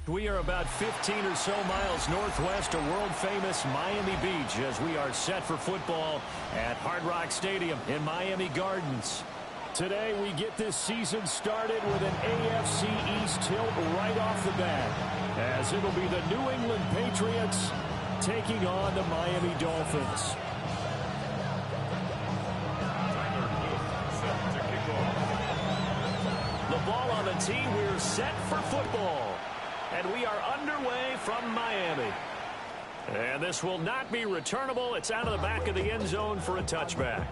We are about 15 or so miles northwest of world-famous Miami Beach as we are set for football at Hard Rock Stadium in Miami Gardens. Today, we get this season started with an AFC East tilt right off the bat, as it'll be the New England Patriots taking on the Miami Dolphins. The ball on the tee, we're set for football. And we are underway from Miami. And this will not be returnable. It's out of the back of the end zone for a touchback.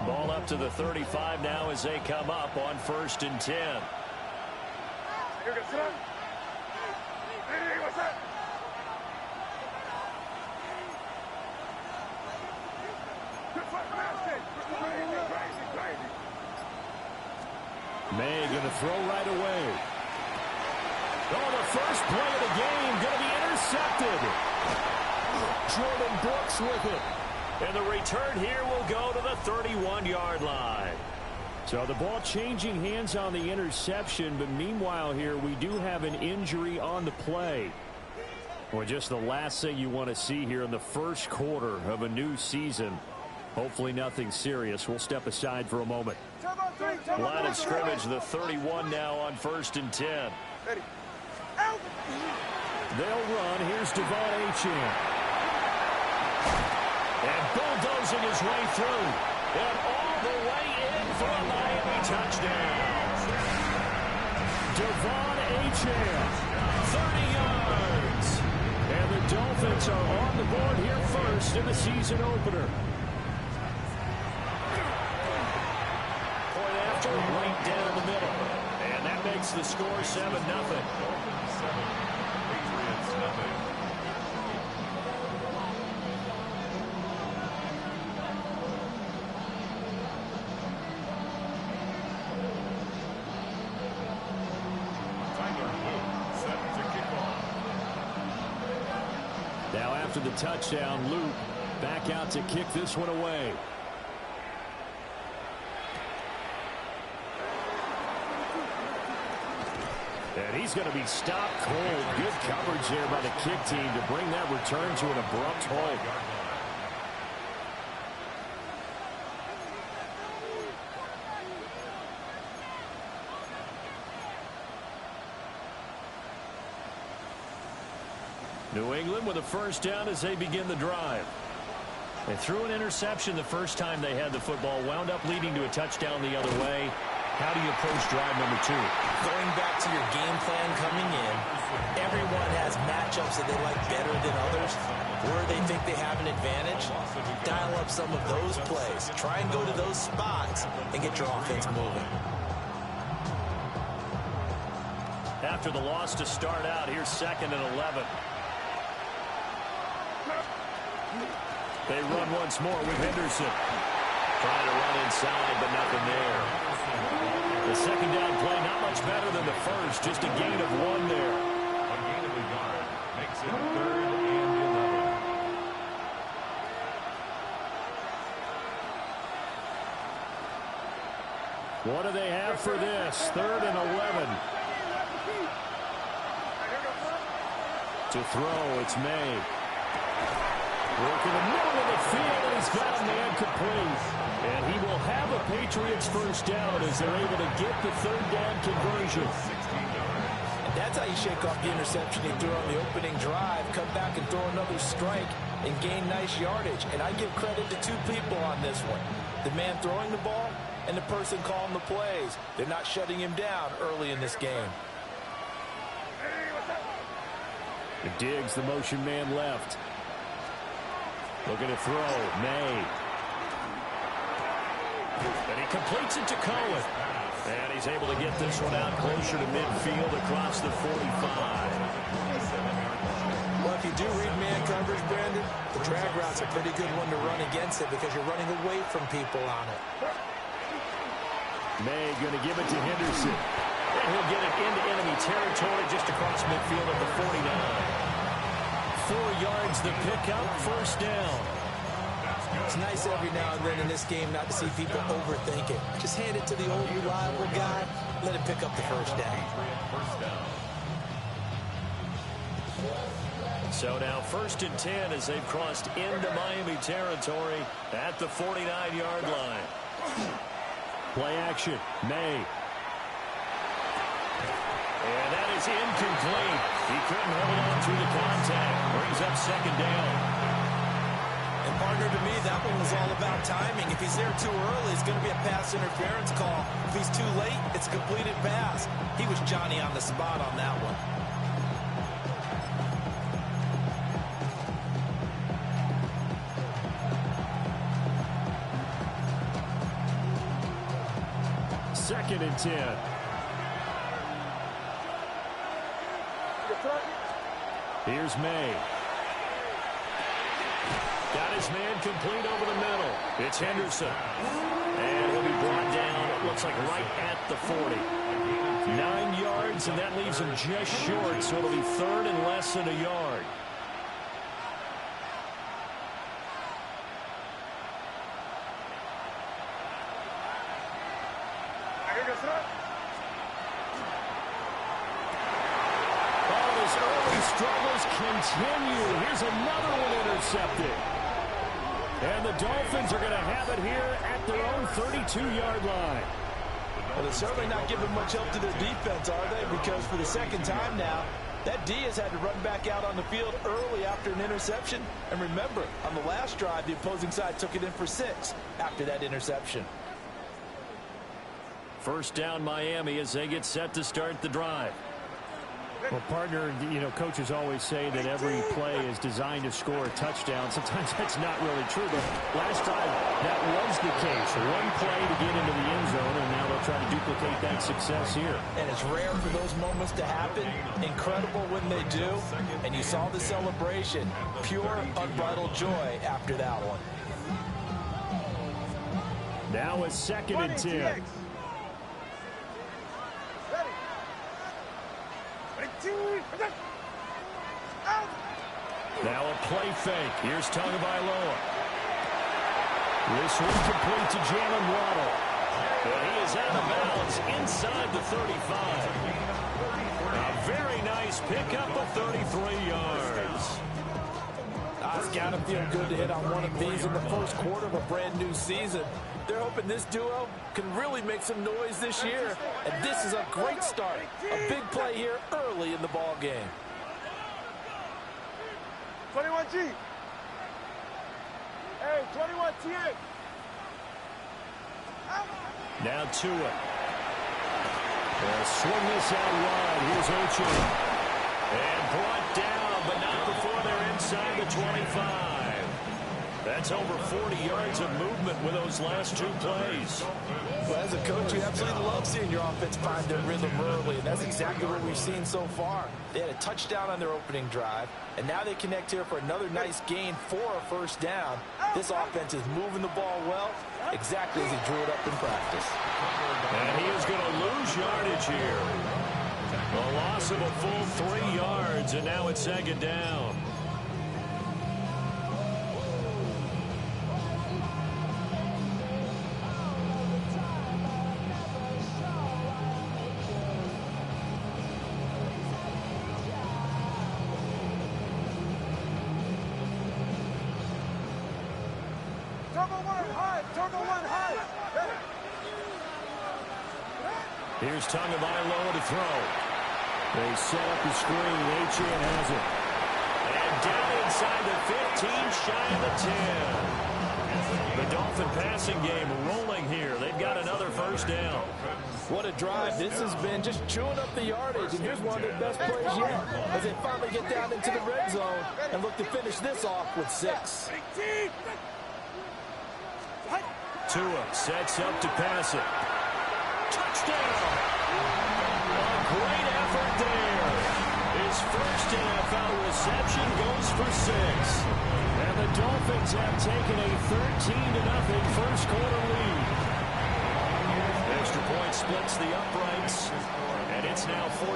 Ball up to the 35 now as they come up on 1st and 10. May going to throw right away. Oh, the first play of the game going to be intercepted. Jordan Brooks with it. And the return here will go to the 31-yard line. So the ball changing hands on the interception, but meanwhile here we do have an injury on the play. Well, just the last thing you want to see here in the first quarter of a new season. Hopefully nothing serious. We'll step aside for a moment. Line of scrimmage, the 31 now on 1st and 10. They'll run. Here's Devon Achane. And bulldozing his way through. And all the way in for a Miami touchdown. Devon Achane, 30 yards. And the Dolphins are on the board here first in the season opener. Point after, right down the middle. And that makes the score 7-0. Patriots, nothing. Now after the touchdown, Luke back out to kick this one away. And he's going to be stopped cold. Good coverage there by the kick team to bring that return to an abrupt halt. New England with a first down as they begin the drive. They threw an interception the first time they had the football, wound up leading to a touchdown the other way. How do you approach drive number 2? Going back to your game plan coming in, everyone has matchups that they like better than others. Where they think they have an advantage, dial up some of those plays. Try and go to those spots and get your offense moving. After the loss to start out, here's 2nd and 11. They run once more with Henderson. Trying to run inside, but nothing there. The second down play not much better than the first, just a gain of 1 there. A gain of a yard makes it 3rd and 11. What do they have for this? 3rd and 11. To throw, it's May. Working the middle of the field, and he's got a man complete. And he will have a Patriots first down as they're able to get the 3rd down conversion. And that's how you shake off the interception he threw on the opening drive, come back and throw another strike and gain nice yardage. And I give credit to 2 people on this one. The man throwing the ball and the person calling the plays. They're not shutting him down early in this game. Diggs, the motion man left. Looking to throw, May. And he completes it to Cohen. And he's able to get this one out closer to midfield across the 45. Well, if you do read man coverage, Brandon, the drag route's a pretty good one to run against it because you're running away from people on it. May going to give it to Henderson. And he'll get it into enemy territory just across midfield at the 49. 4 yards the pickup, first down. It's nice every now and then in this game not to see people overthink it. Just hand it to the old reliable guy, let him pick up the first down. So now 1st and 10 as they've crossed into Miami territory at the 49-yard line. Play action, May. And that is incomplete. He couldn't hold on through the contact. Brings up 2nd down. And partner, to me, that one was all about timing. If he's there too early, it's going to be a pass interference call. If he's too late, it's a completed pass. He was Johnny on the spot on that one. Second and 10. Here's May. Got his man complete over the middle. It's Henderson. And he'll be brought down, it looks like right at the 40. 9 yards, and that leaves him just short, so it'll be 3rd and less than a yard. Struggles continue. Here's another one intercepted. And the Dolphins are going to have it here at their own 32-yard line. Well, they're certainly not giving much help to their defense, are they? Because for the 2nd time now, that D has had to run back out on the field early after an interception. And remember, on the last drive, the opposing side took it in for 6 after that interception. First down, Miami, as they get set to start the drive. Well, partner, you know, coaches always say that every play is designed to score a touchdown. Sometimes that's not really true, but last time that was the case. One play to get into the end zone, and now they'll try to duplicate that success here. And it's rare for those moments to happen. Incredible when they do. And you saw the celebration. Pure, unbridled joy after that one. Now it's 2nd and 10. Now a play fake. Here's Tagovailoa. This one complete to Jalen Waddle. But he is out of bounds inside the 35. A very nice pickup of 33 yards. It's got to feel good to hit on one of these in the first quarter of a brand new season. They're hoping this duo can really make some noise this year. And this is a great start. A big play here early in the ball game. 21G. Hey, 21TA. Now Tua. They'll swing this out wide. Here's Ocho. And brought down, but not before they're inside the 25. That's over 40 yards of movement with those last 2 plays. Well, as a coach, you absolutely love seeing your offense find their rhythm early, and that's exactly what we've seen so far. They had a touchdown on their opening drive, and now they connect here for another nice gain for a first down. This offense is moving the ball well, exactly as he drew it up in practice. And he is going to lose yardage here. A loss of a full 3 yards, and now it's 2nd down. Here's Tagovailoa to throw. They set up the screen. Achane has it. And down inside the 15, shy of the 10. The Dolphin passing game rolling here. They've got another first down. What a drive. This has been just chewing up the yardage, and here's one of their best plays yet as they finally get down into the red zone and look to finish this off with 6. Tua sets up to pass it. Touchdown! A great effort there. His first NFL reception goes for 6. And the Dolphins have taken a 13-0 first quarter lead. Extra points splits the uprights, and it's now 14-0.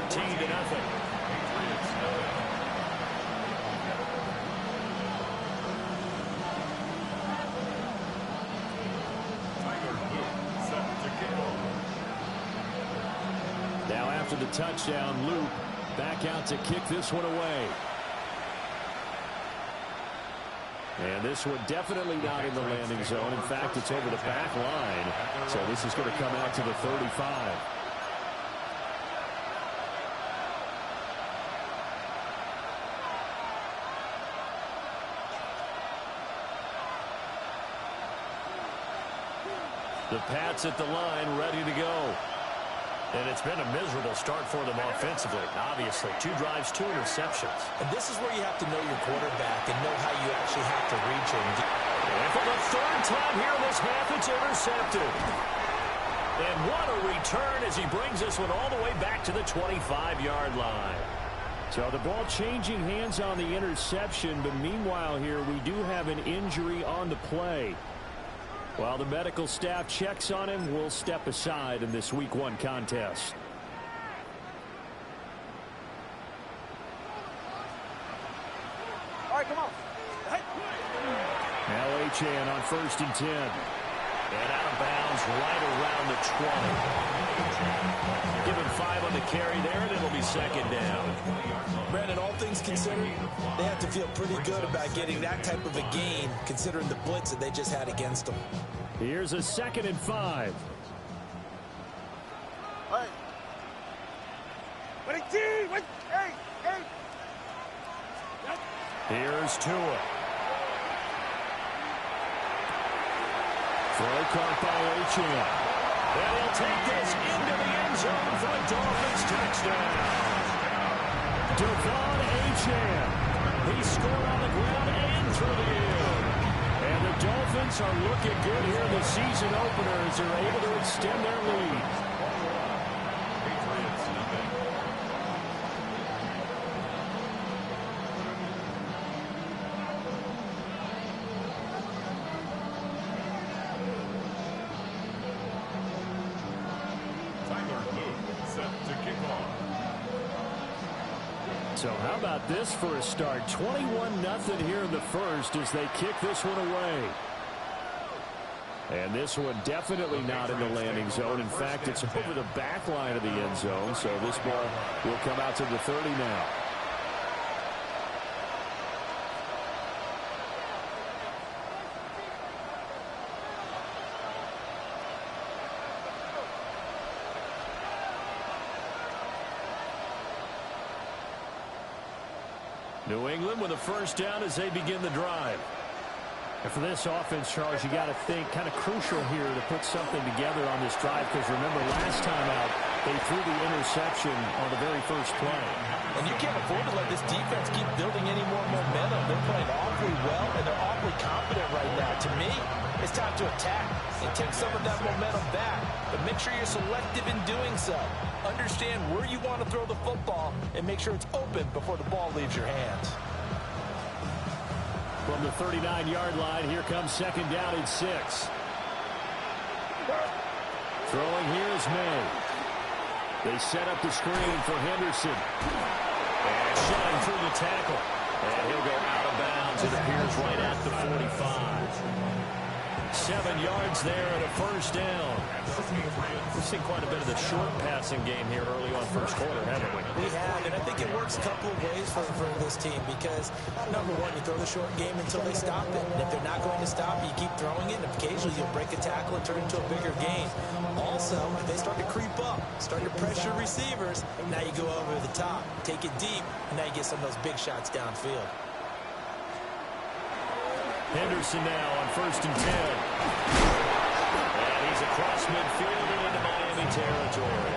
Now after the touchdown, Luke back out to kick this one away. And this one definitely not in the landing zone. In fact, it's over the back line. So this is going to come out to the 35. The Pats at the line, ready to go. And it's been a miserable start for them offensively. Obviously, 2 drives, 2 interceptions. And this is where you have to know your quarterback and know how you actually have to reach him. And for the 3rd time here in this half, it's intercepted. And what a return as he brings this one all the way back to the 25-yard line. So the ball changing hands on the interception, but meanwhile here we do have an injury on the play. While the medical staff checks on him, we'll step aside in this Week 1 contest. All right, come on. Hey. Now Achane on 1st and 10. And out of bounds right around the 20. Give him 5 on the carry there, and it'll be 2nd down. Brandon, all things considered, they have to feel pretty good about getting that type of a gain, considering the blitz that they just had against them. Here's a 2nd and 5. Hey. Wait, wait, hey, hey. Here's Tua. Throw caught by Achane. And he'll take this into the end zone for a Dolphins touchdown. Devon Achane. He scored on the ground and through the air. And the Dolphins are looking good here in the season opener as they're able to extend their lead. Patriots, nothing. Set to kick off. So how about this for a start? 21-0 here in the first as they kick this one away. And this one definitely not in the landing zone. In fact, it's over the back line of the end zone. So this ball will come out to the 30 now. New England with a 1st down as they begin the drive. And for this offense, Charles, you got to think kind of crucial here to put something together on this drive because remember last time out they threw the interception on the very first play. And you can't afford to let this defense keep building any more momentum. They're playing awfully well and they're awfully confident right now. To me, it's time to attack and take some of that momentum back. But make sure you're selective in doing so. Understand where you want to throw the football and make sure it's open before the ball leaves your hands. From the 39-yard line, here comes 2nd down and 6. Throwing here is May. They set up the screen for Henderson. And shoving through the tackle. And he'll go out of bounds. It appears right at the 45. 7 yards there and a 1st down. We've seen quite a bit of the short passing game here early on first quarter, haven't we? We have, and I think it works a couple of ways for this team because, number one, you throw the short game until they stop it. And if they're not going to stop it, you keep throwing it, and occasionally you'll break a tackle and turn it into a bigger gain. Also, if they start to creep up, start to pressure receivers, now you go over the top, take it deep, and now you get some of those big shots downfield. Henderson now on 1st and 10. And he's across midfield and into Miami territory.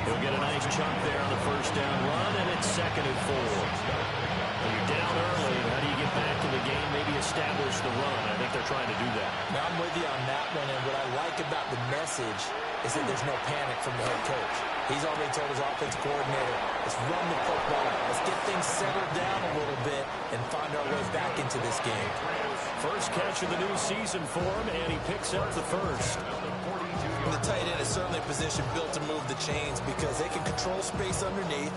He'll get a nice chunk there on the 1st down run, and it's 2nd and 4. When you're down early, how do you get back to the game, maybe establish the run? I think they're trying to do that. Now, I'm with you on that one, and what I like about the message is that there's no panic from the head coach. He's already told his offensive coordinator, let's run the football, let's get things settled down a little bit and find our way back into this game. First catch of the new season for him, and he picks up the first. And the tight end is certainly a position built to move the chains because they can control space underneath.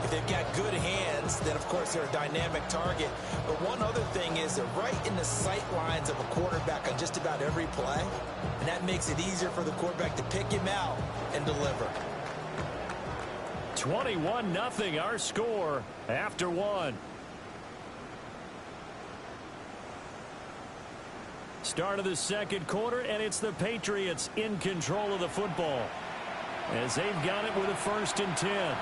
If they've got good hands, then, of course, they're a dynamic target. But one other thing is they're right in the sight lines of a quarterback on just about every play, and that makes it easier for the quarterback to pick him out and deliver. 21-0 our score after one. Start of the second quarter, and it's the Patriots in control of the football as they've got it with a 1st and 10.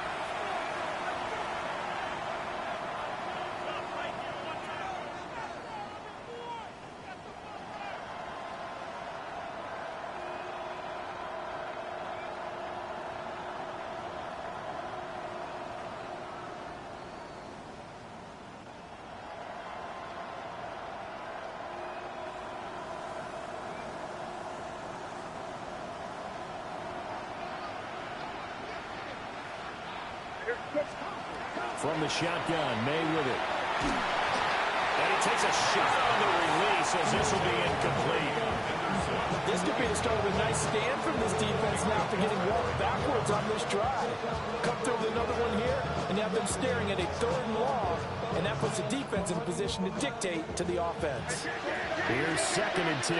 From the shotgun, May with it. And he takes a shot on the release as this will be incomplete. This could be the start of a nice stand from this defense now after getting walked backwards on this drive. Come through with another one here, and you have them staring at a 3rd and long, and that puts the defense in a position to dictate to the offense. Here's 2nd and 10.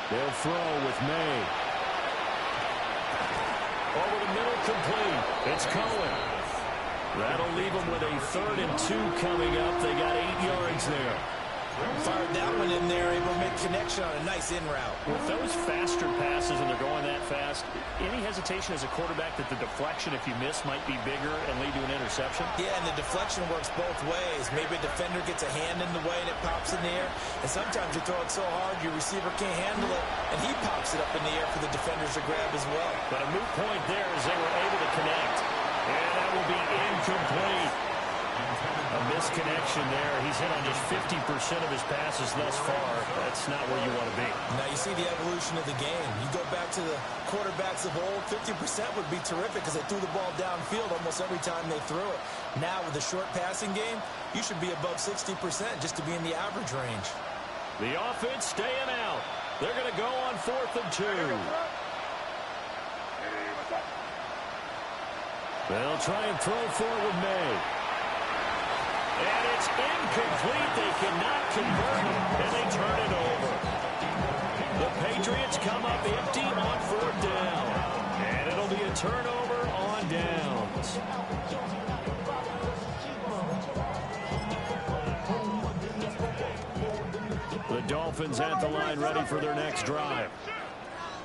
They'll throw with May. Over the middle, complete. It's Cohen. That'll leave them with a 3rd and 2 coming up. They got 8 yards there. Fired that one in there, able to make connection on a nice in route. With those faster passes and they're going that fast, any hesitation as a quarterback that the deflection, if you miss, might be bigger and lead to an interception? Yeah, and the deflection works both ways. Maybe a defender gets a hand in the way and it pops in the air. And sometimes you throw it so hard your receiver can't handle it, and he pops it up in the air for the defenders to grab as well. But a moot point there as they were able to connect. And that will be incomplete. A misconnection there. He's hit on just 50% of his passes thus far. That's not where you want to be. Now you see the evolution of the game. You go back to the quarterbacks of old, 50% would be terrific because they threw the ball downfield almost every time they threw it. Now with the short passing game, you should be above 60% just to be in the average range. The offense staying out. They're going to go on 4th and 2. They'll try and throw for it with May. And it's incomplete. They cannot convert it, and they turn it over. The Patriots come up empty on 4th down. And it'll be a turnover on downs. The Dolphins at the line ready for their next drive.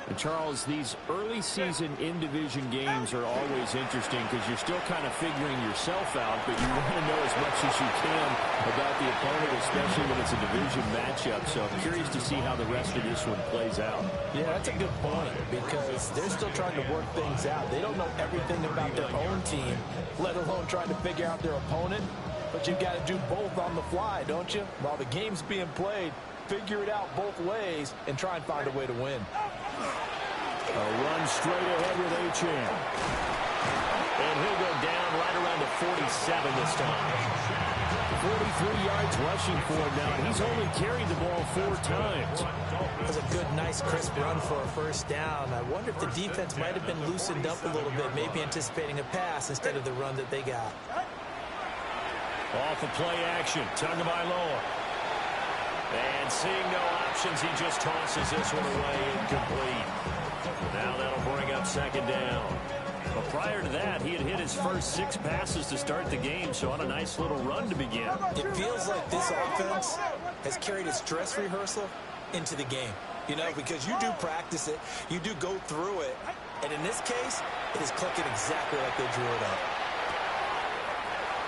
And Charles, these early season in-division games are always interesting because you're still kind of figuring yourself out, but you want to know as much as you can about the opponent, especially when it's a division matchup. So I'm curious to see how the rest of this one plays out. Yeah, that's a good point because they're still trying to work things out. They don't know everything about their own team, let alone trying to figure out their opponent. But you've got to do both on the fly, don't you? While the game's being played, figure it out both ways and try and find a way to win. A run straight ahead with Achane. And he'll go down right around the 47 this time. 43 yards rushing for him now. He's only carried the ball 4 times. That was a good, nice, crisp run for a 1st down. I wonder if the defense might have been loosened up a little bit, maybe anticipating a pass instead of the run that they got. Off of play action. Tagovailoa. And seeing no options, he just tosses this one away incomplete. Now that'll bring up 2nd down. But prior to that, he had hit his first 6 passes to start the game, so on a nice little run to begin. It feels like this offense has carried its dress rehearsal into the game. You know, because you do practice it, you do go through it, and in this case, it is clicking exactly like they drew it up.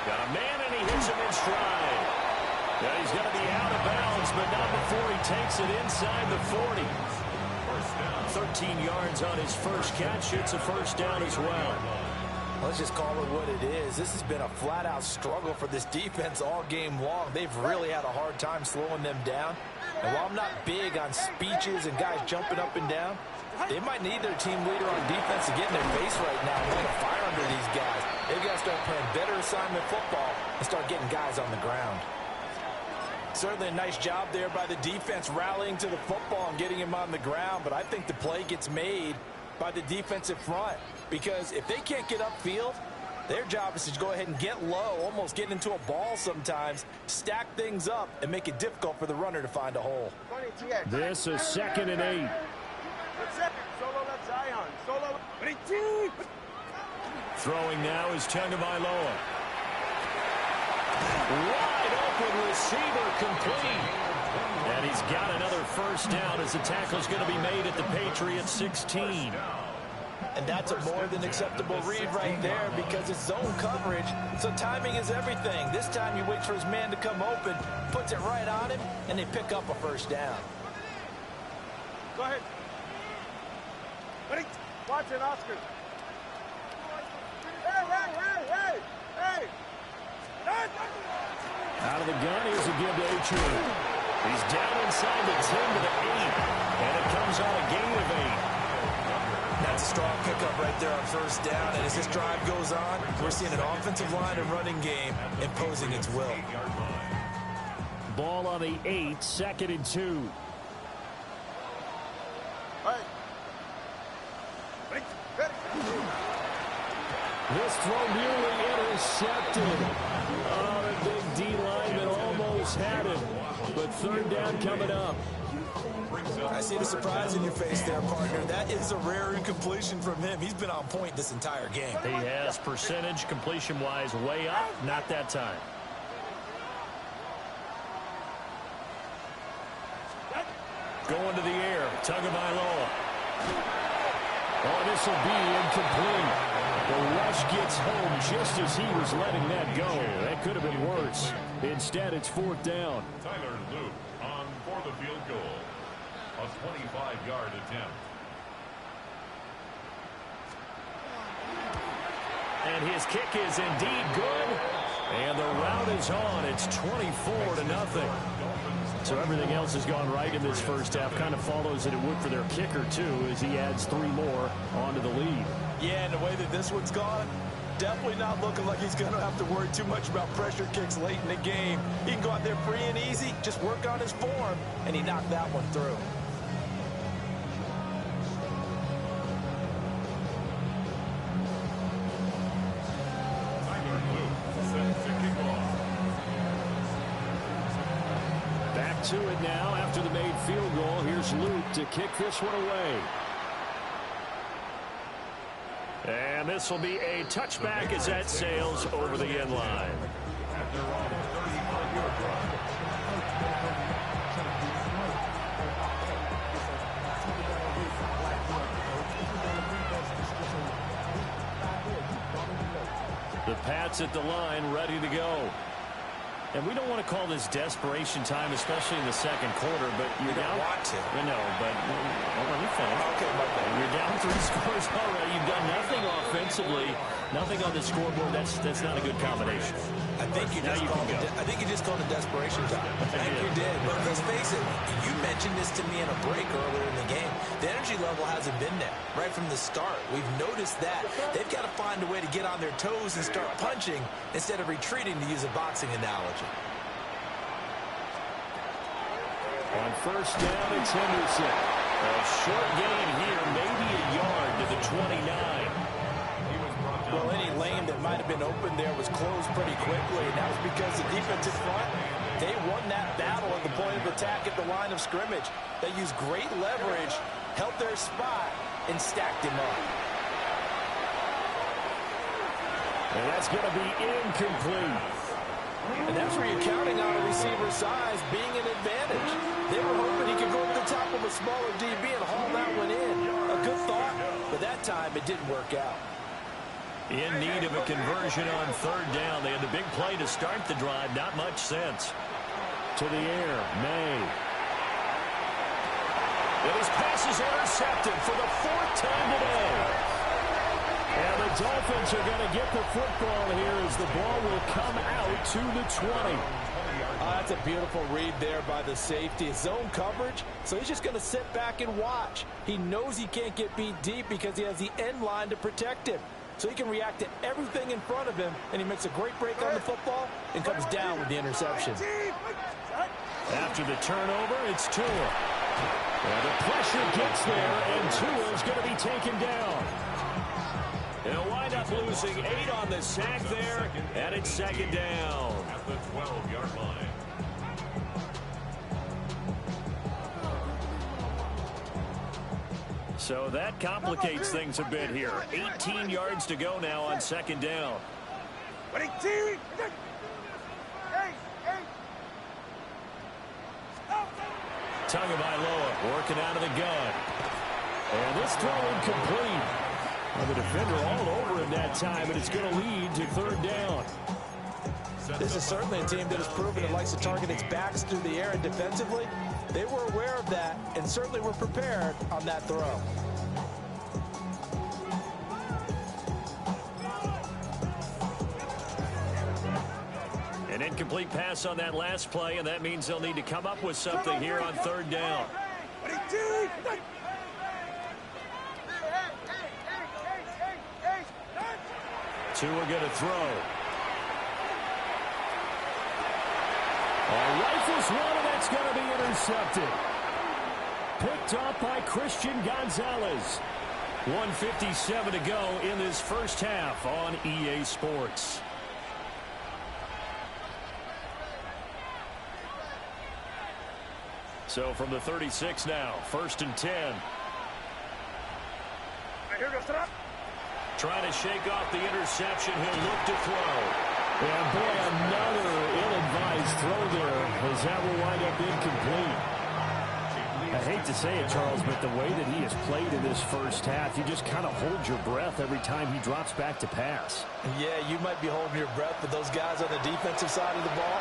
Got a man, and he hits him in stride. Now he's going to be out of bounds, but not before he takes it inside the 40. 13 yards on his first catch. It's a 1st down as well. Let's just call it what it is. This has been a flat-out struggle for this defense all game long. They've really had a hard time slowing them down. And while I'm not big on speeches and guys jumping up and down, they might need their team leader on defense to get in their face right now and light a fire under these guys. They've got to start playing better assignment football and start getting guys on the ground. Certainly a nice job there by the defense rallying to the football and getting him on the ground, but I think the play gets made by the defensive front because if they can't get upfield, their job is to go ahead and get low, almost get into a ball sometimes, stack things up, and make it difficult for the runner to find a hole. This is 2nd and 8. Throwing now is Tagovailoa. Wide open receiver complete. And he's got another first down as the tackle's going to be made at the Patriots 16. And that's a more than acceptable read right there because it's zone coverage, so timing is everything. This time he waits for his man to come open, puts it right on him, and they pick up a first down. Go ahead. Ready? Watch it, Oscar. Hey! Out of the gun, here's a give to Achane. He's down inside the 10 to the 8, and it comes on a gain of 8. That's a strong pickup right there on first down, and as this drive goes on, we're seeing an offensive line and running game imposing its will. Ball on the 8, 2nd and 2. This throw nearly intercepted. Oh, the big D lineman almost had him, but third down coming up. I see the surprise in your face there, partner. That is a rare incompletion from him. He's been on point this entire game. He has percentage completion-wise way up, not that time. Going to the air, Tagovailoa. Oh, this will be incomplete. The rush gets home just as he was letting that go. That could have been worse. Instead, it's 4th down. Tyler Luke on for the field goal. A 25-yard attempt. And his kick is indeed good. And the route is on. It's 24-0. So everything else has gone right in this first half. Kind of follows that it would for their kicker, too, as he adds 3 more onto the lead. Yeah, and the way that this one's gone, definitely not looking like he's going to have to worry too much about pressure kicks late in the game. He can go out there free and easy, just work on his form, and he knocked that one through. Back to it now after the made field goal. Here's Luke to kick this one away. And this will be a touchback as that sails over the end line. The Pats at the line, ready to go. And we don't want to call this desperation time, especially in the second quarter, but you're down. Want to. No, but let me finish. Okay, You're down 3 scores already. You've done nothing offensively, nothing on the scoreboard. That's not a good combination. I think you just called it desperation time. I think you did. But let's face it, you mentioned this to me in a break earlier in the game. The energy level hasn't been there right from the start. We've noticed that. They've got to find a way to get on their toes and start punching instead of retreating, to use a boxing analogy. On first down, it's Henderson. A short gain here, maybe a yard to the 29. Well, any lane that might have been open there was closed pretty quickly, and that was because the defensive front, they won that battle at the point of attack at the line of scrimmage. They used great leverage, held their spot, and stacked him up. And that's going to be incomplete. And that's where you're counting on a receiver's size being an advantage. They were hoping he could go over the top of a smaller DB and haul that one in. A good thought, but that time it didn't work out. In need of a conversion on third down. They had the big play to start the drive. Not much sense. To the air, May. And his pass is intercepted for the 4th time today. And the Dolphins are going to get the football here as the ball will come out to the 20. That's a beautiful read there by the safety. Zone coverage, so he's just going to sit back and watch. He knows he can't get beat deep because he has the end line to protect him. So he can react to everything in front of him, and he makes a great break on the football and comes down with the interception. After the turnover, it's Tua. And the pressure gets there, and Tua's going to be taken down. They'll wind up losing 8 on the sack there, and it's second down. At the 12-yard line. So that complicates things a bit here. 18 yards to go now on second down. Tagovailoa working out of the gun. And this throw incomplete. Well, the defender all over him that time, and it's going to lead to third down. This is certainly a team that has proven it likes to target its backs through the air, and defensively, they were aware of that and certainly were prepared on that throw. An incomplete pass on that last play, and that means they'll need to come up with something here on third down. Tua going to throw. Rifles one, and that's going to be intercepted. Picked up by Christian Gonzalez. 1:57 to go in this first half on EA Sports. So from the 36 now, 1st and 10. Trying to shake off the interception. He'll look to throw. And boy, another ill-advised throw there, as that will wind up incomplete. I hate to say it, Charles, but the way that he has played in this first half, you just kind of hold your breath every time he drops back to pass. Yeah, you might be holding your breath, but those guys on the defensive side of the ball,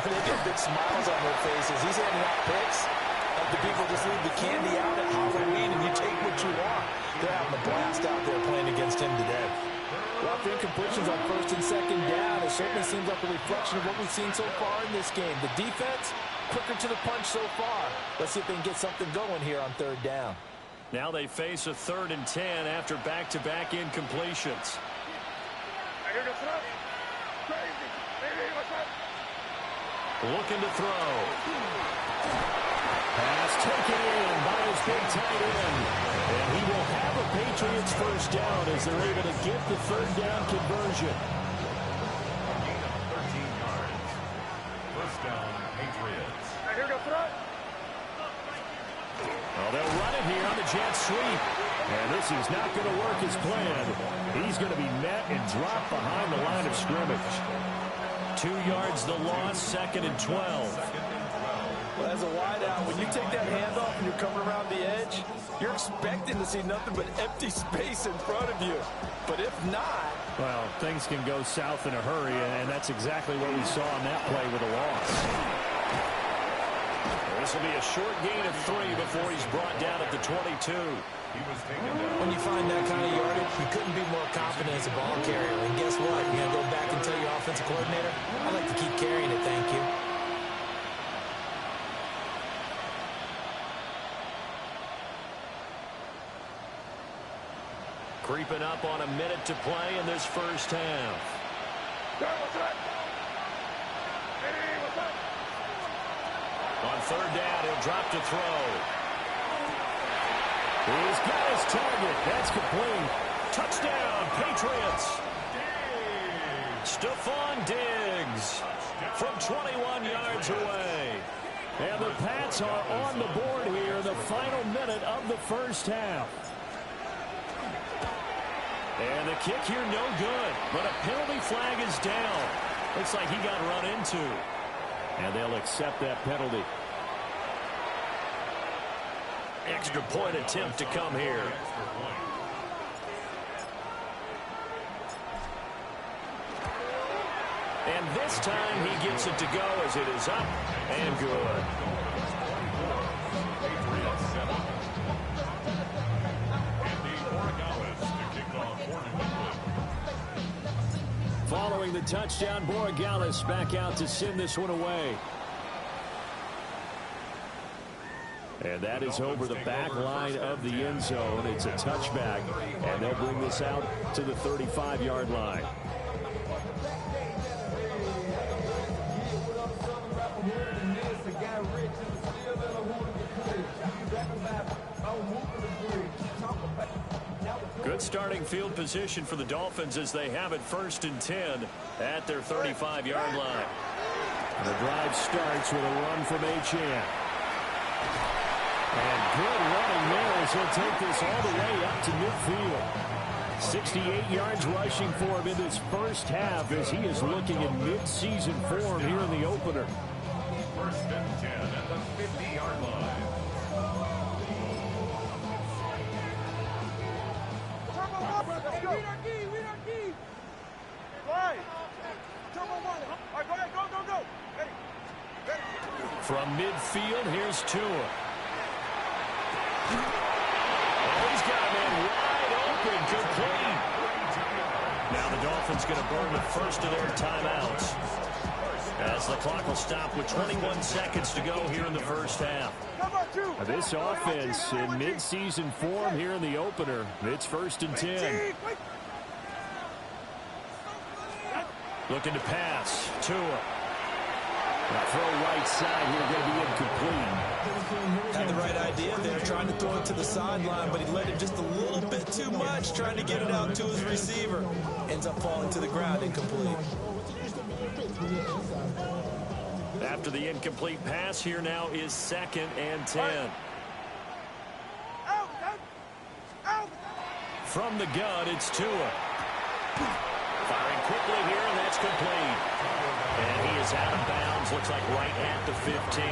they get big smiles on their faces. He's handing out picks. Like the people just leave the candy out at Halloween, and you take what you want. They're having a blast out there playing against him today. Well, the incompletions on 1st and 2nd down, it certainly seems like a reflection of what we've seen so far in this game. The defense, quicker to the punch so far. Let's see if they can get something going here on 3rd down. Now they face a 3rd and 10 after back-to-back incompletions. Looking to throw. Pass taken in by his big tight end. And he will have a Patriots first down as they're able to get the 3rd down conversion. Gain of 13 yards. First down, Patriots. Well, they'll run it here on the jet sweep. And this is not going to work as planned. He's going to be met and dropped behind the line of scrimmage. 2 yards the loss, 2nd and 12. Well, as a wideout, when you take that handoff and you're coming around the edge, you're expecting to see nothing but empty space in front of you. But if not... Well, things can go south in a hurry, and that's exactly what we saw on that play with a loss. This will be a short gain of 3 before he's brought down at the 22. He was taken down. When you find that kind of yardage, you couldn't be more confident as a ball carrier. And guess what? You're going to go back and tell your offensive coordinator, I'd like to keep carrying it, thank you. Creeping up on a minute to play in this first half. On 3rd down, he'll drop to throw. He's got his target. That's complete. Touchdown, Patriots. Stephon Diggs from 21 yards away. And the Pats are on the board here in the final minute of the first half. And the kick here no good, but a penalty flag is down. Looks like he got run into. And they'll accept that penalty. Extra point attempt to come here. And this time he gets it to go as it is up and good. Following the touchdown, Borregales back out to send this one away. And that is over the back line of the end zone. It's a touchback, and they'll bring this out to the 35-yard line. Good starting field position for the Dolphins as they have it 1st and 10 at their 35-yard line. The drive starts with a run from Achane. And good running there as he'll take this all the way up to midfield. 68 yards rushing for him in this first half as he is looking in mid-season form here in the opener. 1st and 10 at the 50-yard line. From midfield, here's Tua. Oh, he's got a man wide open, complete. Now the Dolphins going to burn the first of their timeouts, as the clock will stop with 21 seconds to go here in the first half. This offense in mid-season form here in the opener. It's 1st and 10. Looking to pass. Tua. Throw right side here, going to be incomplete. Had the right idea there, trying to throw it to the sideline, but he let it just a little bit too much, trying to get it out to his receiver. Ends up falling to the ground, incomplete. After the incomplete pass, here now is 2nd and 10. From the gun, it's Tua. Firing quickly here, and that's complete. And he is out of bounds, looks like right at the 15.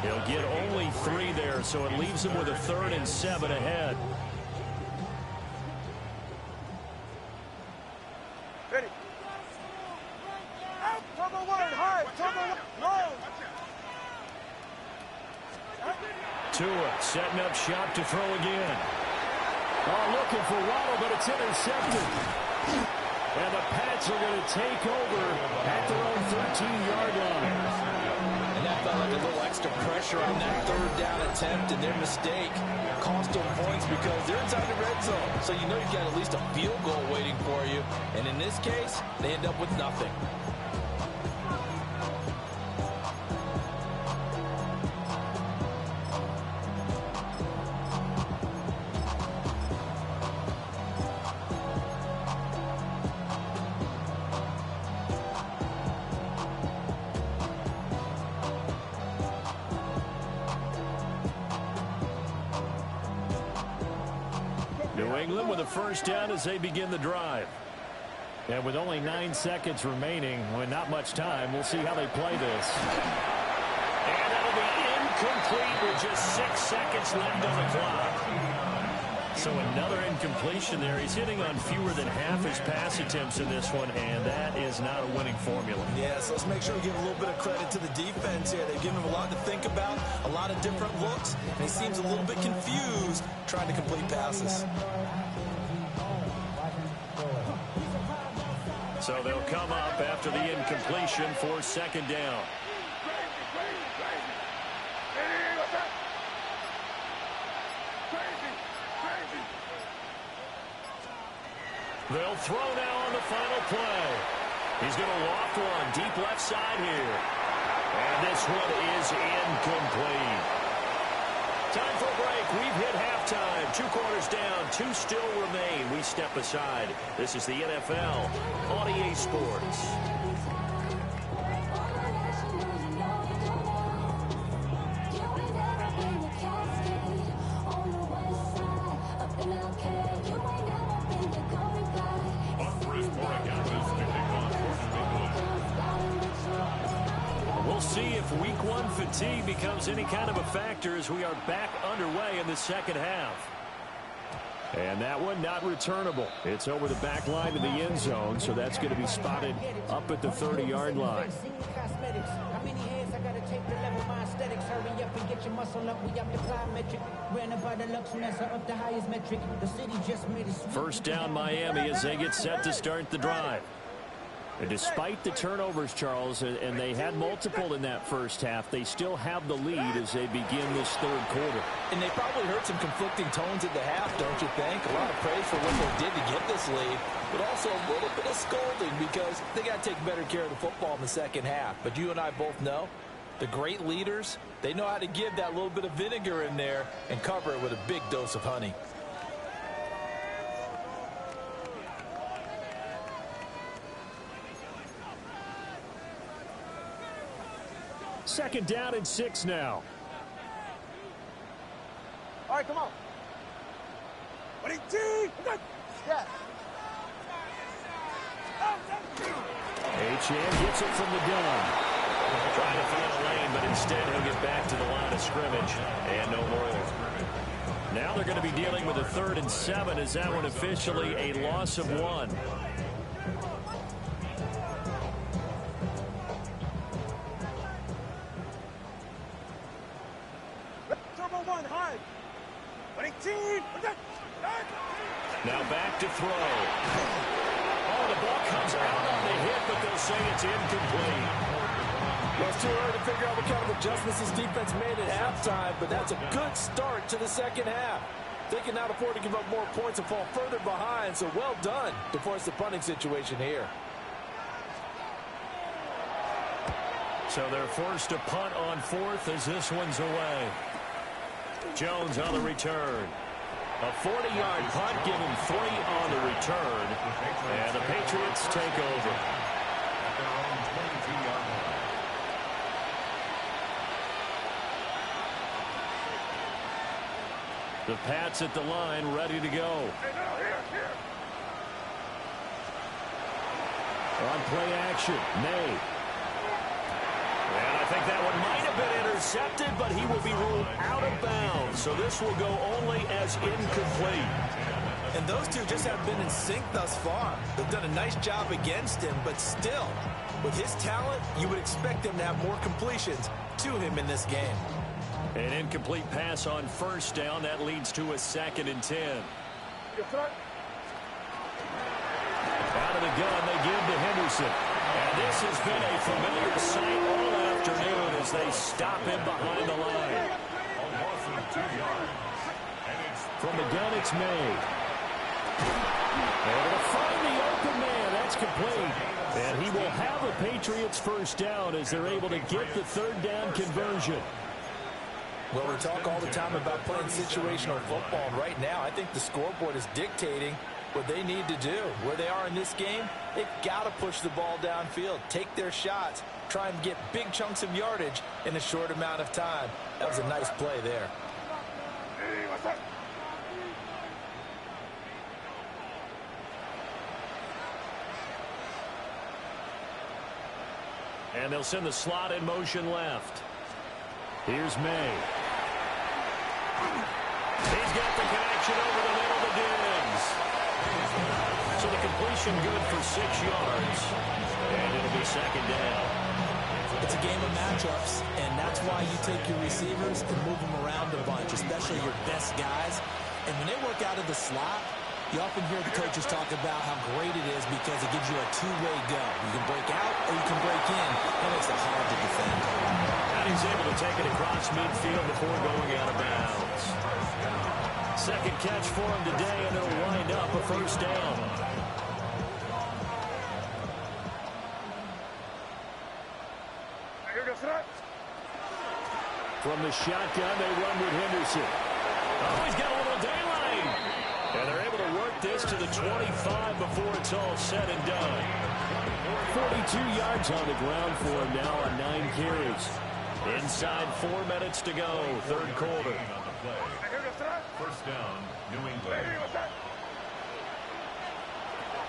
He'll get only 3 there, so it leaves him with a 3rd and 7 ahead. Ready. Out, trouble one, hard, trouble one, Tua setting up shop to throw again. Oh, looking for Waddle, but it's intercepted. And the Pats are going to take over at their own 13-yard line. And that felt like a little extra pressure on that 3rd down attempt, and their mistake cost them points because they're inside the red zone. So you know you've got at least a field goal waiting for you. And in this case, they end up with nothing. New England with a first down as they begin the drive. And with only 9 seconds remaining, with not much time, we'll see how they play this. And that'll be incomplete with just 6 seconds left on the clock. So another incompletion there. He's hitting on fewer than half his pass attempts in this one, and that is not a winning formula. Yeah, so let's make sure we give a little bit of credit to the defense here. They've given him a lot to think about, a lot of different looks, and he seems a little bit confused trying to complete passes. So they'll come up after the incompletion for 2nd down. They'll throw now on the final play. He's going to loft one deep left side here. And this one is incomplete. Time for a break. We've hit halftime. 2 quarters down. 2 still remain. We step aside. This is the NFL on EA Sports. We'll see if week 1 fatigue becomes any kind of a factor as we are back underway in the second half. And that one not returnable. It's over the back line of the end zone, so that's going to be spotted up at the 30-yard line. First down Miami as they get set to start the drive. And despite the turnovers, Charles, and they had multiple in that first half, they still have the lead as they begin this 3rd quarter. And they probably heard some conflicting tones at the half, don't you think? A lot of praise for what they did to get this lead, but also a little bit of scolding because they got to take better care of the football in the second half. But you and I both know The great leaders, they know how to give that little bit of vinegar in there and cover it with a big dose of honey. Second down and 6 now. All right, come on. Yeah. Achane gets it from the gun. Trying to find a lane, but instead he'll get back to the line of scrimmage. And no more. Now they're going to be dealing with a 3rd and 7 as that one officially a loss of 1. Now back to throw. Oh, the ball comes out on the hit, but they'll say it's incomplete. Well, it's too early to figure out what kind of adjustments this defense made at halftime, but that's a good start to the second half. They can now afford to give up more points and fall further behind, so well done to force the punting situation here. So they're forced to punt on 4th as this one's away. Jones on the return. A 40-yard punt, give him 3 on the return. And the Patriots take over. The Pats at the line, ready to go. On play action, May. And I think that one might have been intercepted, but he will be ruled out of bounds. So this will go only as incomplete. And those two just have been in sync thus far. They've done a nice job against him, but still, with his talent, you would expect him to have more completions to him in this game. An incomplete pass on 1st down. That leads to a 2nd and 10. Out of the gun, they give to Henderson. And this has been a familiar sight all afternoon as they stop him behind the line. From the gun, it's made. Able to find the open man. That's complete. And he will have a Patriots 1st down as they're able to get the 3rd down conversion. Well, we talk all the time about playing situational football. Right now, I think the scoreboard is dictating what they need to do. Where they are in this game, they've got to push the ball downfield, take their shots, try and get big chunks of yardage in a short amount of time. That was a nice play there. And they'll send the slot in motion left. Here's May. He's got the connection over the middle to Diggs. So the completion good for 6 yards. And it'll be 2nd down. It's a game of matchups, and that's why you take your receivers and move them around a bunch, especially your best guys. And when they work out of the slot, you often hear the coaches talk about how great it is because it gives you a two-way go. You can break out or you can break in. That makes it hard to defend. And he's able to take it across midfield before going out of bounds. 2nd catch for him today, and it'll wind up a 1st down. From the shotgun, they run with Henderson. Oh, he's got a little daylight. And they're able to work this to the 25 before it's all said and done. 42 yards on the ground for him now on 9 carries. Inside 4 minutes to go, 3rd quarter. 1st down, New England.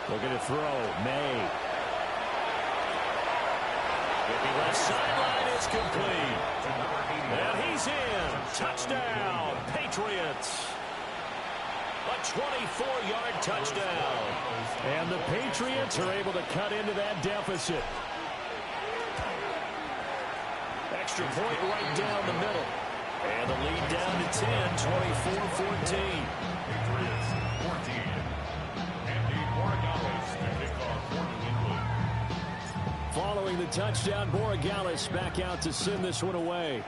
Looking to throw, May. The left sideline is complete. And he's in. Touchdown, Patriots. A 24-yard touchdown. And the Patriots are able to cut into that deficit. Extra point right down the middle. And the lead down to 10, 24-14. Patriots 14. Andy Borregales to kick off for New England. Following the touchdown, Borregales back out to send this one away.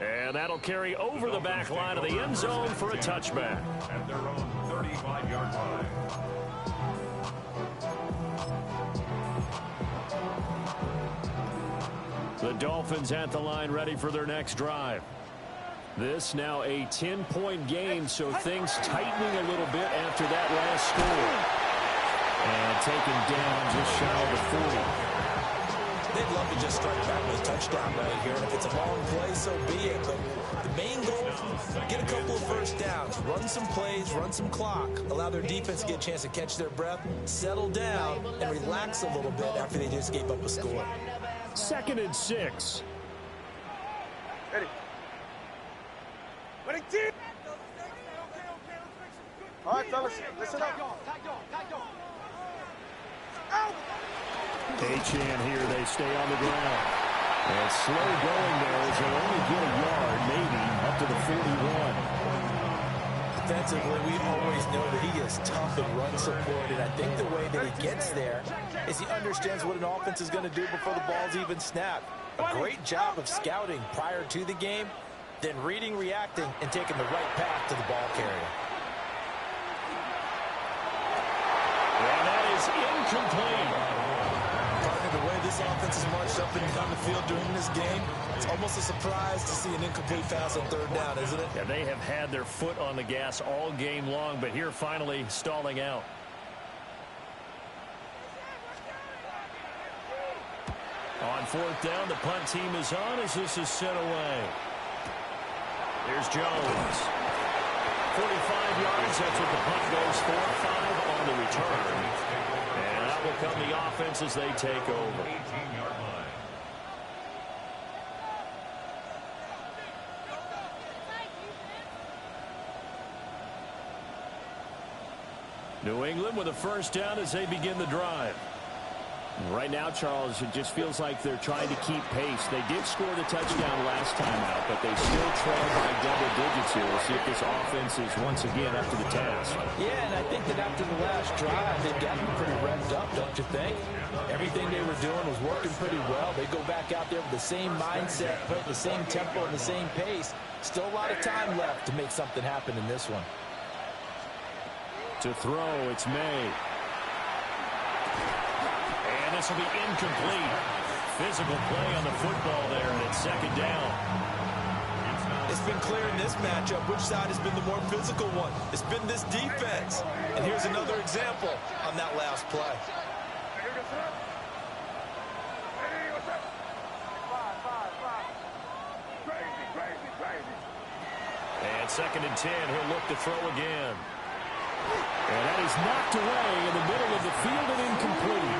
And that'll carry over the back line of the end zone for a touchback. At their own 35-yard line. The Dolphins at the line ready for their next drive. This now a 10-point game, so things tightening a little bit after that last score. And taken down just shy of the 40. They'd love to just strike back with a touchdown right here. And if it's a long play, so be it. But the main goal, get a couple of first downs, run some plays, run some clock, allow their defense to get a chance to catch their breath, settle down, and relax a little bit after they just gave up a score. 2nd and 6. Ready. Ready, team. All right, fellas, listen up. K-Chan here, they stay on the ground. And slow going there as they'll only get a yard, maybe, up to the 41. Defensively, we always know that he is tough and run support, and I think the way that he gets there is he understands what an offense is going to do before the ball's even snapped. A great job of scouting prior to the game, then reading, reacting, and taking the right path to the ball carrier. And that is incomplete. Partner, the way this offense has marched up and down the field during this game, it's almost a surprise to see an incomplete pass on 3rd down, isn't it? Yeah, they have had their foot on the gas all game long, but here finally stalling out. On 4th down, the punt team is on as this is set away. Here's Jones. 45 yards, that's what the punt goes for. 5 on the return. And that will come the offense as they take over. 18-yard line. New England with a first down as they begin the drive. Right now, Charles, it just feels like they're trying to keep pace. They did score the touchdown last time out, but they still trail by double digits here. We'll see if this offense is once again up to the task. Yeah, and I think that after the last drive, they've gotten pretty revved up, don't you think? Everything they were doing was working pretty well. They go back out there with the same mindset, put the same tempo and the same pace. Still a lot of time left to make something happen in this one. To throw, it's May. And this will be incomplete. Physical play on the football there, and it's 2nd down. It's been clear in this matchup which side has been the more physical one. It's been this defense. And here's another example on that last play. And 2nd and 10, he'll look to throw again. And that is knocked away in the middle of the field and incomplete.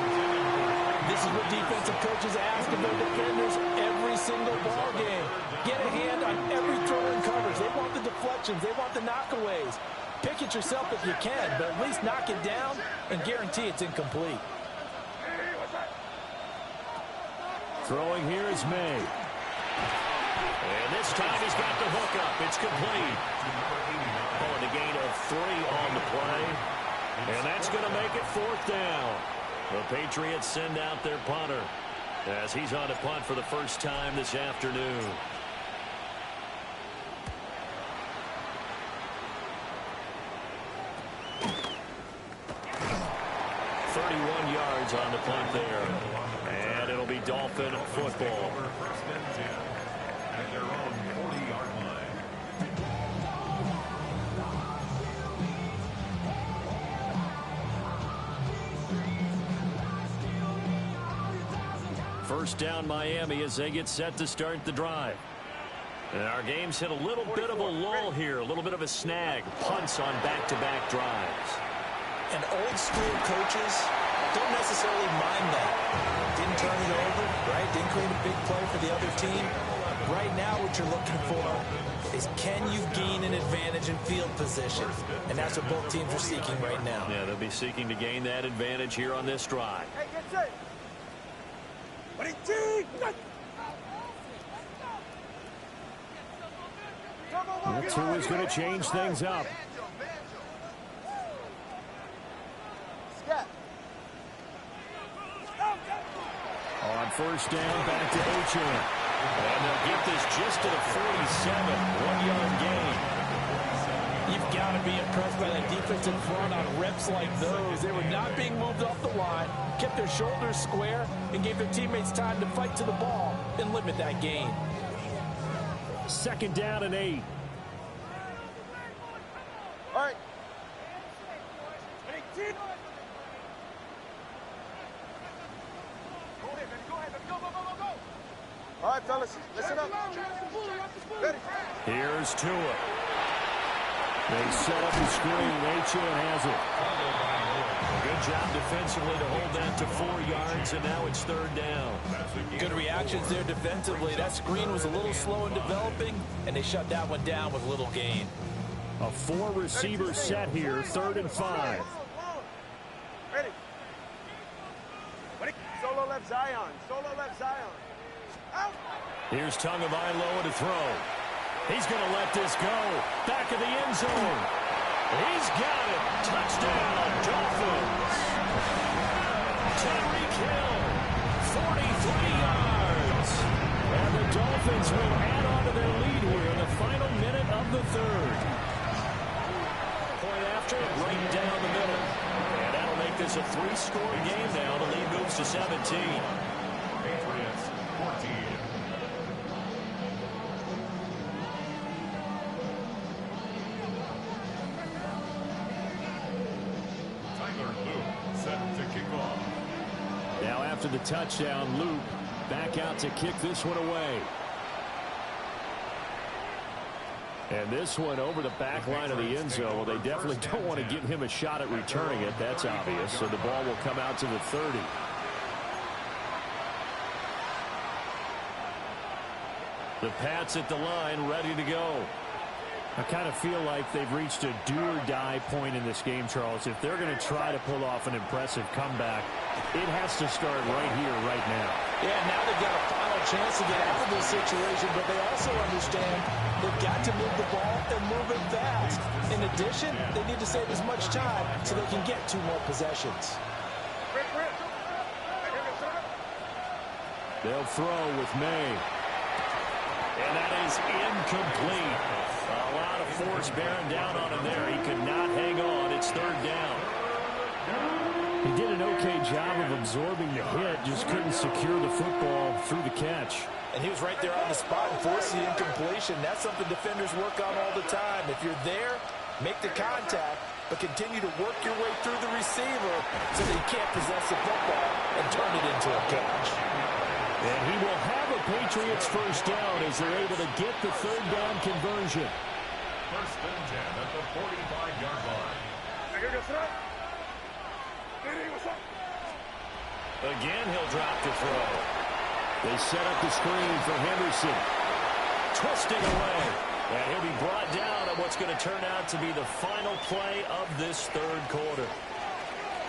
This is what defensive coaches ask of their defenders every single ball game. Get a hand on every throw in coverage. They want the deflections. They want the knockaways. Pick it yourself if you can, but at least knock it down and guarantee it's incomplete. Throwing here is May. And this time he's got the hook up. It's complete. Oh, and a gain of 3 on the play. And that's going to make it 4th down. The Patriots send out their punter as he's on to punt for the first time this afternoon. Yards on the punt there. And it'll be Dolphin football. First and 10 at their own 40-yard line. First down Miami as they get set to start the drive. And our game's hit a little bit of a lull here, a little bit of a snag. Punts on back-to-back drives. And old school coaches don't necessarily mind that. Didn't turn it over, right? Didn't create a big play for the other team. Right now what you're looking for is can you gain an advantage in field position? And that's what both teams are seeking right now. Yeah, they'll be seeking to gain that advantage here on this drive. Hey, get set. Ready, team. That's who is going to change things up. On first down, back to Ochan. And they'll get this just to the 47, 1-yard gain. You've got to be impressed by that defensive front on reps like those. They were not being moved off the line, kept their shoulders square, and gave their teammates time to fight to the ball. and limit that gain. 2nd down and 8. All right. All right, fellas, listen up. Ready. Here's Tua. They set up the screen. Achane has it. Good job defensively to hold that to 4 yards, and now it's 3rd down. Good reactions there defensively. That screen was a little slow in developing, and they shut that one down with little gain. A 4-receiver set here, 3rd and 5. Ready. Solo left Zion. Solo left Zion. Out. Here's Tagovailoa to throw. He's going to let this go. Back of the end zone. He's got it. Touchdown, Dolphins. Tyreek Hill, 43 yards. And the Dolphins will add on to their lead here in the final minute of the 3rd. Point after, right down the middle. And that'll make this a 3-score game now. The lead moves to 17. Patriots 14. Now after the touchdown, Luke back out to kick this one away. And this one over the back line of the end zone. Well, they definitely don't want to give him a shot at returning it. That's obvious. So the ball will come out to the 30. The Pats at the line, ready to go. I kind of feel like they've reached a do-or-die point in this game, Charles. If they're going to try to pull off an impressive comeback, it has to start right here, right now. Yeah, now they've got a final chance to get out of this situation, but they also understand they've got to move the ball and move it fast. In addition, they need to save as much time so they can get 2 more possessions. They'll throw with May. And that is incomplete. A lot of force bearing down on him there. He could not hang on. It's 3rd down. He did an okay job of absorbing the hit, just couldn't secure the football through the catch. And he was right there on the spot and forced the incompletion. That's something defenders work on all the time. If you're there, make the contact, but continue to work your way through the receiver so that you can't possess the football and turn it into a catch. And he will have a Patriots 1st down as they're able to get the 3rd down conversion. 1st and 10 at the 45-yard line. Again, he'll drop the throw. They set up the screen for Henderson. Twisting away. And he'll be brought down on what's going to turn out to be the final play of this 3rd quarter.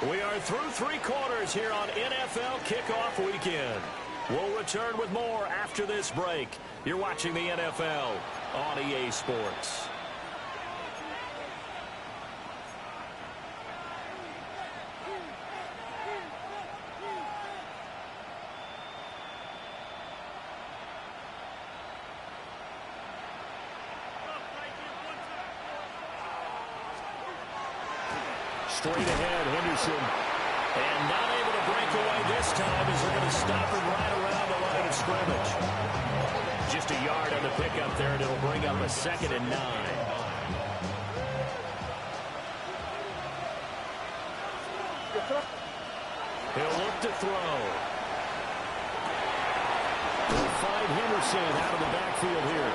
We are through 3 quarters here on NFL Kickoff Weekend. We'll return with more after this break. You're watching the NFL on EA Sports. Straight ahead, Henderson. And not able to break away this time as they're going to stop him right around the line of scrimmage. Just a yard on the pickup there, and it'll bring up a 2nd and 9. He'll look to throw. They'll find Henderson out of the backfield here.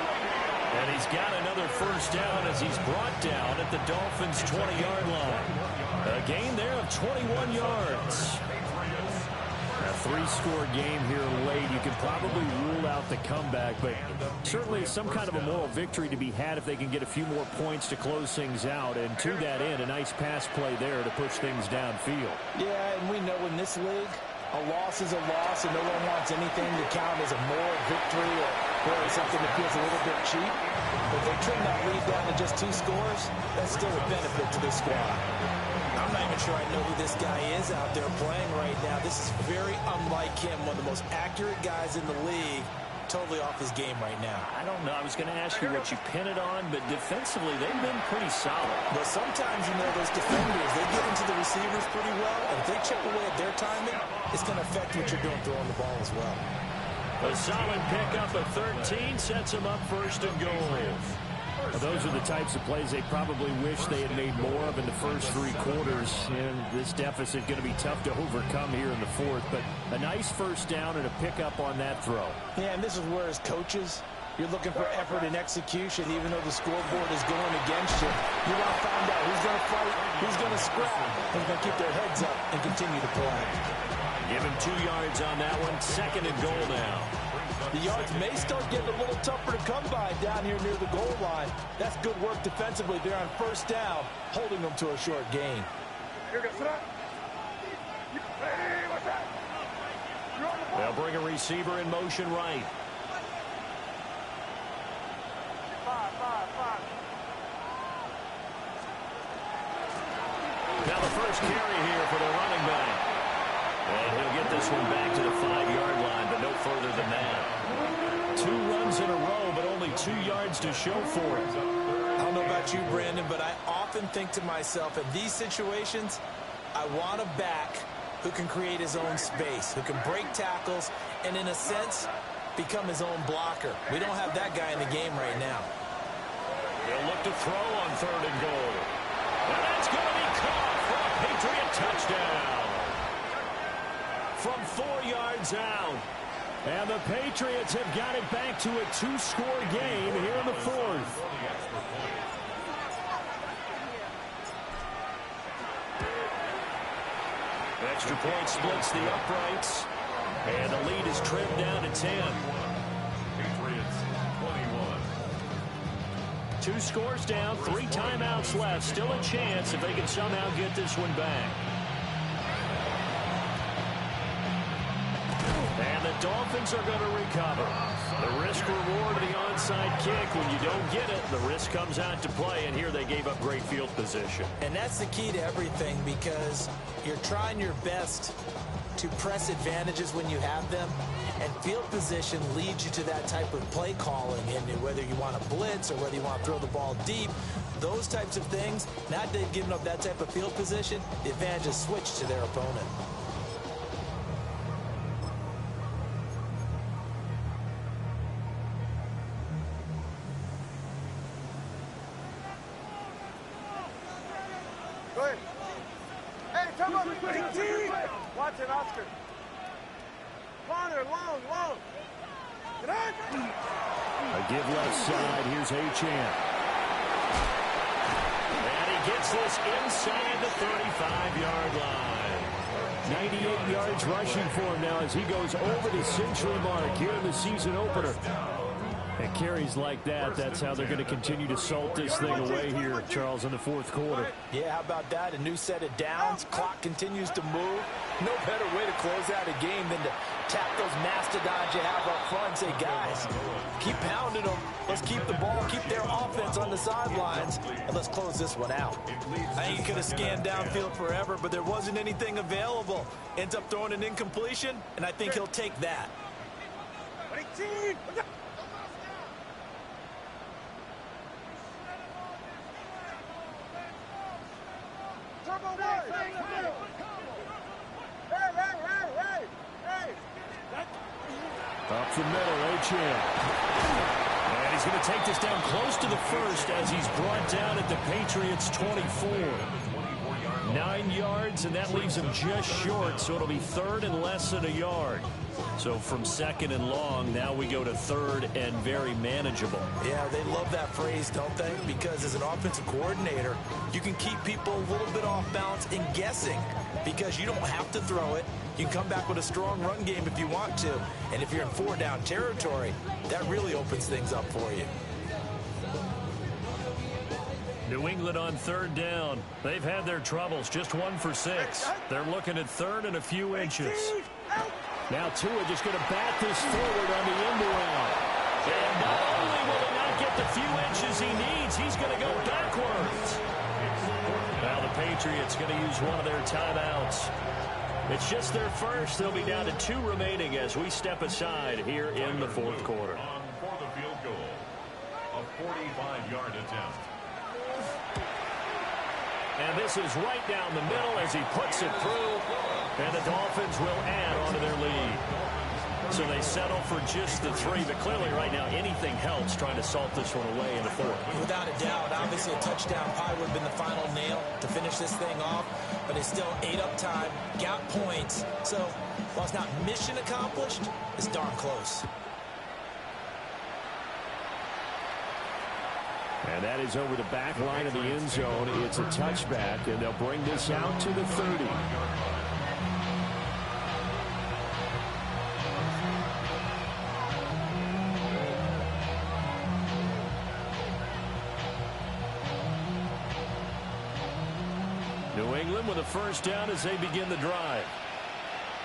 And he's got another 1st down as he's brought down at the Dolphins' 20-yard line. A gain there of 21 yards. A 3-score game here late. You can probably rule out the comeback, but certainly some kind of a moral victory to be had if they can get a few more points to close things out. And to that end, a nice pass play there to push things downfield. Yeah, and we know in this league, a loss is a loss, and no one wants anything to count as a moral victory or something that feels a little bit cheap. But if they trim that lead down to just 2 scores, that's still a benefit to this squad. I'm not even sure I know who this guy is out there playing right now. This is very unlike him, one of the most accurate guys in the league. Totally off his game right now. I don't know. I was going to ask you what you pin it on, but defensively, they've been pretty solid. But sometimes, you know, those defenders, they get into the receivers pretty well, and if they chip away at their timing, it's going to affect what you're doing throwing the ball as well. A solid pickup of 13 sets them up first and goal. Well, those are the types of plays they probably wish they had made more of in the first 3 quarters. And this deficit going to be tough to overcome here in the fourth. But a nice first down and a pickup on that throw. Yeah, and this is where as coaches, you're looking for effort and execution, even though the scoreboard is going against you. You want to find out who's going to fight, who's going to scrap, who's going to keep their heads up and continue to play. Give him 2 yards on that one. Second and goal now. The yards may start getting a little tougher to come by down here near the goal line. That's good work defensively there on first down, holding them to a short gain. They'll bring a receiver in motion right. Now the first carry here for the running back. And he'll get this one back to the 5-yard line, but no further than that. 2 runs in a row, but only 2 yards to show for it. I don't know about you, Brandon, but I often think to myself, in these situations, I want a back who can create his own space, who can break tackles, and in a sense, become his own blocker. We don't have that guy in the game right now. They'll look to throw on 3rd and goal. And that's going to be caught for a Patriot touchdown. From 4 yards out. And the Patriots have got it back to a 2-score game here in the 4th. Extra point splits the uprights. And the lead is trimmed down to 10. Patriots 21. 2 scores down, 3 timeouts left. Still a chance if they can somehow get this one back. And the Dolphins are going to recover. The risk-reward of the onside kick. When you don't get it, the risk comes out to play, and here they gave up great field position. And that's the key to everything, because you're trying your best to press advantages when you have them, and field position leads you to that type of play calling, and whether you want to blitz or whether you want to throw the ball deep, those types of things. Now that they've given up that type of field position, the advantage is switched to their opponent. Watch it, Oscar. Corner, long. Get on. A give left side. Here's Achane. And he gets this inside the 35-yard line. 98 yards rushing for him now as he goes over the century mark here in the season opener. And carries like that, that's how they're going to continue to salt this thing away here, Charles, in the 4th quarter. Yeah, how about that? A new set of downs. Clock continues to move. No better way to close out a game than to tap those mastodons you have up front and say, guys, keep pounding them. Let's keep the ball, keep their offense on the sidelines, and let's close this one out. I think he could have scanned downfield forever, but there wasn't anything available. Ends up throwing an incompletion, and I think he'll take that. Up the middle, Achane. And he's going to take this down close to the first as he's brought down at the Patriots' 24. 9 yards, and that leaves him just short, so it'll be 3rd and less than a yard. So from 2nd and long, now we go to 3rd and very manageable. Yeah, they love that phrase, don't they? Because as an offensive coordinator, you can keep people a little bit off balance and guessing, because you don't have to throw it. You can come back with a strong run game if you want to. And if you're in 4-down territory, that really opens things up for you. New England on 3rd down. They've had their troubles, just 1 for 6. They're looking at 3rd and a few inches. Now Tua just going to bat this forward on the end around. And not only will he not get the few inches he needs, he's going to go backwards. Now the Patriots going to use one of their timeouts. It's just their first. They'll be down to 2 remaining as we step aside here in the 4th quarter. On for the field goal, a 45-yard attempt. And this is right down the middle as he puts it through. And the Dolphins will add on to their lead. So they settle for just the 3, but clearly right now anything helps trying to salt this one away in the 4th. Without a doubt, obviously a touchdown probably would have been the final nail to finish this thing off, but they still ate up time, got points. So while it's not mission accomplished, it's darn close. And that is over the back line of the end zone. It's a touchback, and they'll bring this out to the 30. New England with a first down as they begin the drive.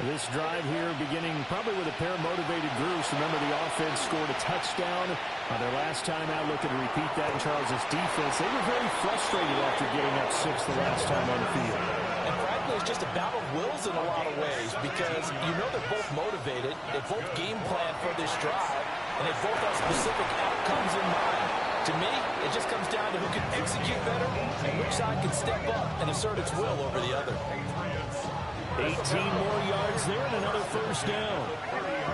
This drive here beginning probably with a pair of motivated groups. Remember, the offense scored a touchdown on their last time out. Looking to repeat that in Charles' defense. They were very frustrated after getting up 6 the last time on the field. And frankly, it's just a battle of wills in a lot of ways because you know they're both motivated. They both game plan for this drive, and they both have specific outcomes in mind. To me, it just comes down to who can execute better and which side can step up and assert its will over the other. 18 more yards there and another first down.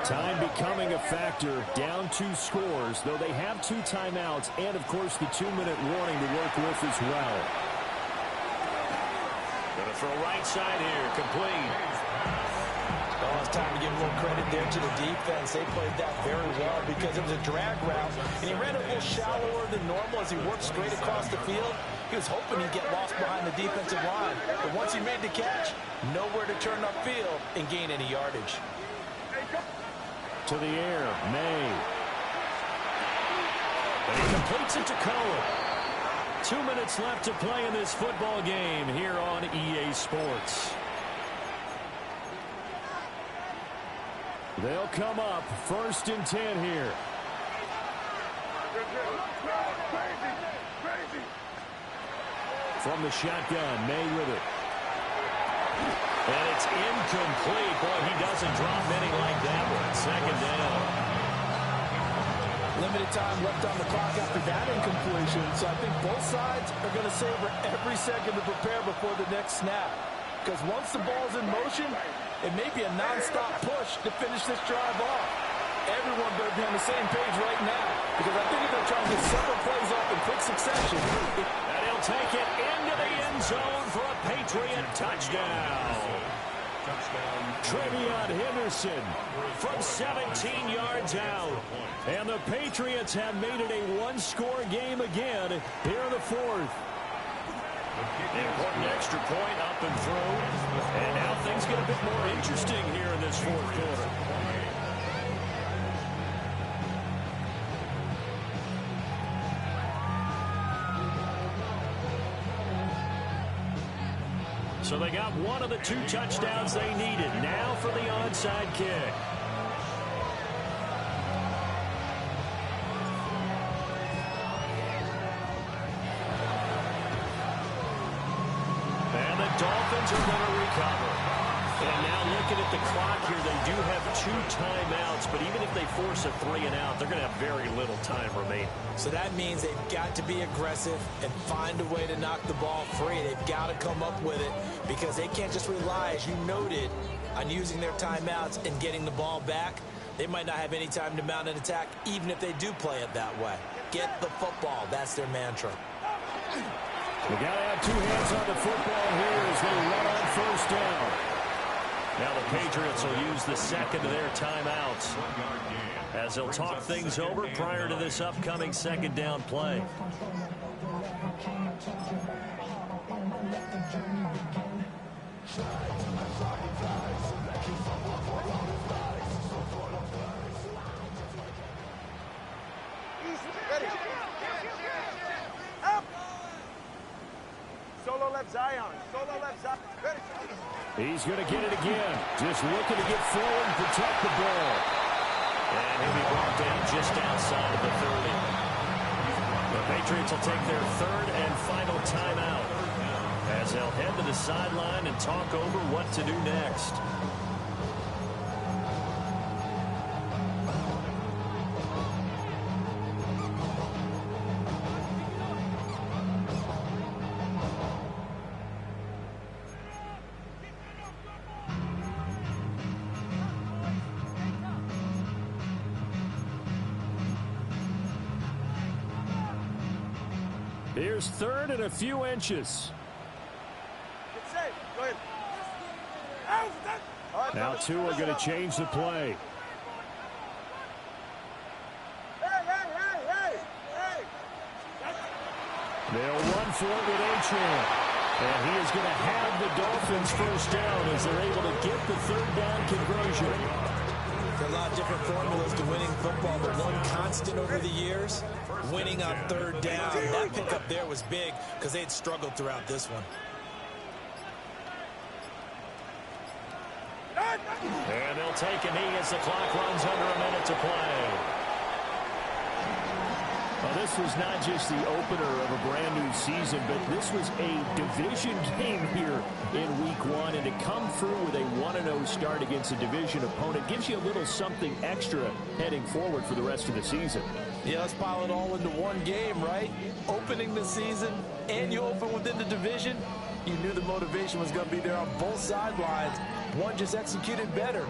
Time becoming a factor. Down 2 scores, though they have 2 timeouts and, of course, the 2-minute warning to work with as well. Going to throw right side here. Complete. Well, it's time to give a little credit there to the defense. They played that very well because it was a drag route, and he ran a little shallower than normal as he worked straight across the field. He was hoping he'd get lost behind the defensive line, but once he made the catch, nowhere to turn upfield and gain any yardage. To the air, May. And he completes it to Cohen. 2 minutes left to play in this football game here on EA Sports. They'll come up 1st and 10 here. From the shotgun, May with it. And it's incomplete. Boy, he doesn't drop many like that one. 2nd down. Limited time left on the clock after that incompletion, so I think both sides are going to savor every second to prepare before the next snap. Because once the ball's in motion, it may be a non-stop push to finish this drive off. Everyone better be on the same page right now, because I think if they're trying to get several plays off in quick succession. And he'll take it into the end zone for a Patriot touchdown. Trevion Henderson from 17 yards out. And the Patriots have made it a 1-score game again here in the 4th. Important extra point up and through. And now things get a bit more interesting here in this 4th quarter. So they got one of the 2 touchdowns they needed. Now for the onside kick. And the Dolphins are going to recover. And now looking at the clock here, they do have 2 timeouts, but even if they force a 3-and-out, they're going to have very little time remaining. So that means they've got to be aggressive and find a way to knock the ball free. They've got to come up with it because they can't just rely, as you noted, on using their timeouts and getting the ball back. They might not have any time to mount an attack, even if they do play it that way. Get the football. That's their mantra. They got to have 2 hands on the football here as they run on 1st down. Now the Patriots will use the 2nd of their timeouts as they'll talk things over prior to this upcoming 2nd down play. Solo left Zion. Solo left Zion. Ready. He's going to get it again. Just looking to get forward and protect the ball. And he'll be brought down just outside of the 30. The Patriots will take their 3rd and final timeout as they'll head to the sideline and talk over what to do next. Here's third and a few inches. Get safe. Go ahead. Now Tua going to change the play. They'll run for it with Achane. And he is going to have the Dolphins first down as they're able to get the third down conversion. There are a lot of different formulas to winning football, but one constant over the years, winning on third down. That pickup there was big because they had struggled throughout this one. And they'll take a knee as the clock runs under a minute to play. Well, this was not just the opener of a brand new season, but this was a division game here in week one. And to come through with a 1-0 start against a division opponent gives you a little something extra heading forward for the rest of the season. Yeah, let's pile it all into one game, right? Opening the season, and you open within the division. You knew the motivation was going to be there on both sidelines. One just executed better.